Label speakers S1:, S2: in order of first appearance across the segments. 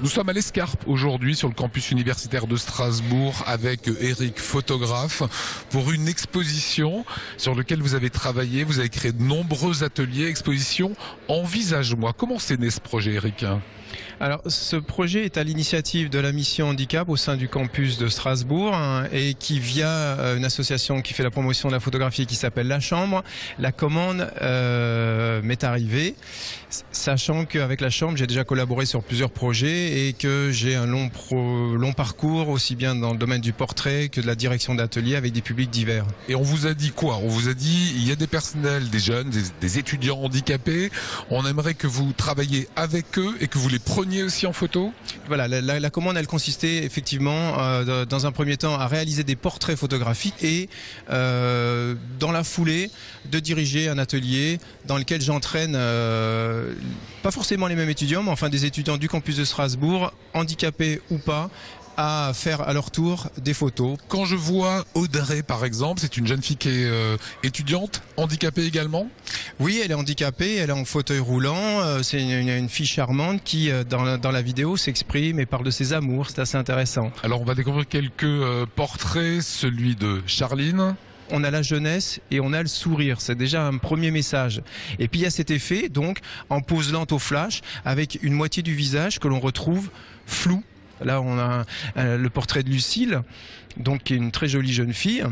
S1: Nous sommes à l'Escarpe aujourd'hui sur le campus universitaire de Strasbourg avec Eric, photographe, pour une exposition sur laquelle vous avez travaillé. Vous avez créé de nombreux ateliers, expositions. Envisage-moi. Comment s'est né ce projet, Eric ?
S2: Alors, ce projet est à l'initiative de la mission handicap au sein du campus de Strasbourg et qui, via une association qui fait la promotion de la photographie qui s'appelle La Chambre, la commande m'est arrivée, sachant qu'avec La Chambre, j'ai déjà collaboré sur plusieurs projets et que j'ai un long parcours aussi bien dans le domaine du portrait que de la direction d'ateliers avec des publics divers.
S1: Et on vous a dit quoi ? On vous a dit, il y a des personnels, des jeunes, des étudiants handicapés. On aimerait que vous travailliez avec eux et que vous les preniez aussi en photo ?
S2: Voilà, la commande, elle consistait effectivement dans un premier temps à réaliser des portraits photographiques et dans la foulée de diriger un atelier dans lequel j'entraîne pas forcément les mêmes étudiants, mais enfin des étudiants du campus de Strasbourg, handicapés ou pas, à faire à leur tour des photos.
S1: Quand je vois Audrey par exemple, c'est une jeune fille qui est étudiante, handicapée également ?
S2: Oui, elle est handicapée, elle est en fauteuil roulant, c'est une fille charmante qui dans la vidéo s'exprime et parle de ses amours, c'est assez intéressant.
S1: Alors on va découvrir quelques portraits, celui de Charline.
S2: On a la jeunesse et on a le sourire, c'est déjà un premier message. Et puis il y a cet effet, donc, en pose lente au flash, avec une moitié du visage que l'on retrouve flou. Là, on a le portrait de Lucille, donc qui est une très jolie jeune fille.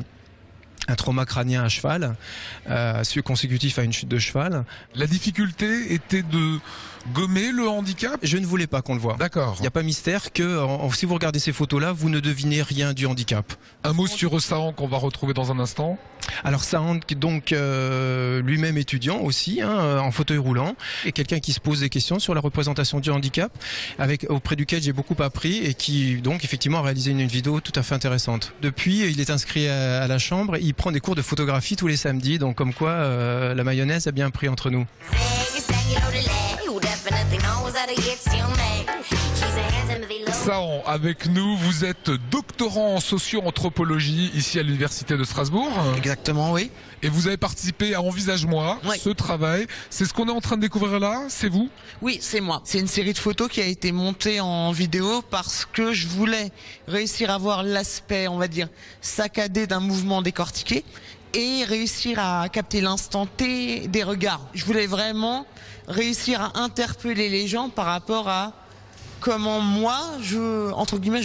S2: Un trauma crânien à cheval, consécutif à une chute de cheval.
S1: La difficulté était de gommer le handicap ?
S2: Je ne voulais pas qu'on le voie.
S1: D'accord.
S2: Il n'y a pas mystère que si vous regardez ces photos-là, vous ne devinez rien du handicap.
S1: Un mot sur Sahan qu'on va retrouver dans un instant.
S2: Alors Sahan, donc lui-même étudiant aussi, en fauteuil roulant, et quelqu'un qui se pose des questions sur la représentation du handicap, auprès duquel j'ai beaucoup appris et qui donc effectivement a réalisé une vidéo tout à fait intéressante. Depuis, il est inscrit à la chambre, il prend des cours de photographie tous les samedis, donc comme quoi la mayonnaise a bien pris entre nous.
S1: Sahan, avec nous, vous êtes doctorant en socio-anthropologie ici à l'université de Strasbourg.
S3: Exactement, oui.
S1: Et vous avez participé à Envisage-moi,
S3: Oui.
S1: ce travail. C'est ce qu'on est en train de découvrir là, c'est vous ?
S3: Oui, c'est moi. C'est une série de photos qui a été montée en vidéo parce que je voulais réussir à voir l'aspect, on va dire, saccadé d'un mouvement décortiqué et réussir à capter l'instant T des regards. Je voulais vraiment réussir à interpeller les gens par rapport à comment moi, entre guillemets,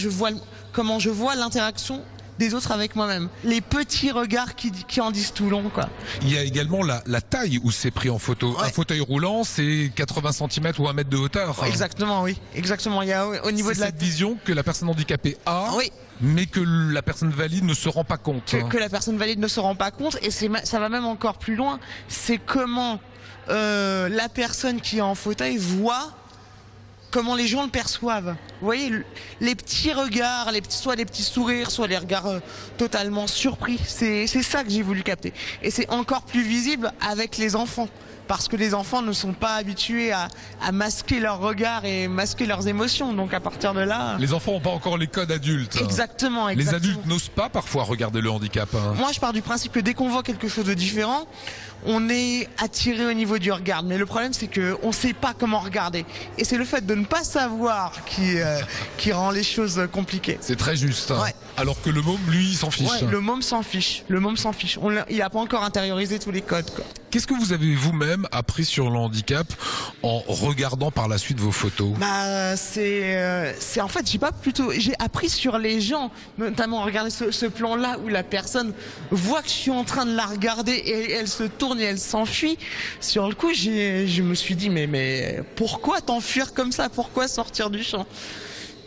S3: comment je vois l'interaction des autres avec moi-même. Les petits regards qui en disent tout long, quoi.
S1: Il y a également la taille où c'est pris en photo.
S3: Ouais.
S1: Un fauteuil roulant, c'est 80 cm ou 1 mètre de hauteur.
S3: Exactement, oui. Exactement. Il y a au niveau
S1: C'est
S3: de la
S1: cette vision que la personne handicapée a,
S3: Oui.
S1: mais que la personne valide ne se rend pas compte.
S3: Que la personne valide ne se rend pas compte, et ça va même encore plus loin. C'est comment la personne qui est en fauteuil voit comment les gens le perçoivent. Vous voyez, les petits regards, soit les petits sourires, soit les regards totalement surpris. C'est ça que j'ai voulu capter. Et c'est encore plus visible avec les enfants. Parce que les enfants ne sont pas habitués à masquer leurs regards et masquer leurs émotions. Donc à partir de là...
S1: Les enfants n'ont pas encore les codes adultes.
S3: Exactement.
S1: Les adultes n'osent pas parfois regarder le handicap.
S3: Moi, je pars du principe que dès qu'on voit quelque chose de différent, on est attiré au niveau du regard. Mais le problème, c'est qu'on ne sait pas comment regarder. Et c'est le fait de ne pas savoir qui rend les choses compliquées.
S1: C'est très juste.
S3: Ouais.
S1: Alors que le môme, lui, il s'en fiche.
S3: Ouais, le môme s'en fiche. Le môme s'en fiche. Il n'a pas encore intériorisé tous les codes, quoi.
S1: Qu'est-ce que vous avez vous-même appris sur le handicap en regardant par la suite vos photos ?
S3: C'est en fait, j'ai appris sur les gens, notamment regarder ce plan-là où la personne voit que je suis en train de la regarder et elle se tourne et elle s'enfuit. Sur le coup, je me suis dit mais pourquoi t'enfuir comme ça ? Pourquoi sortir du champ ?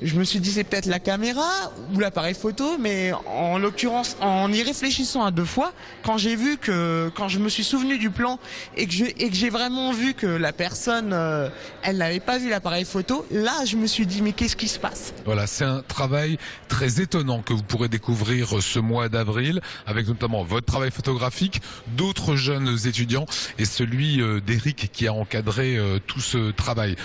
S3: Je me suis dit c'est peut-être la caméra ou l'appareil photo, mais en l'occurrence, en y réfléchissant à deux fois, quand je me suis souvenu du plan et que j'ai vraiment vu que la personne, elle n'avait pas vu l'appareil photo, là je me suis dit mais qu'est-ce qui se passe ?
S1: Voilà, c'est un travail très étonnant que vous pourrez découvrir ce mois d'avril, avec notamment votre travail photographique, d'autres jeunes étudiants et celui d'Eric qui a encadré tout ce travail.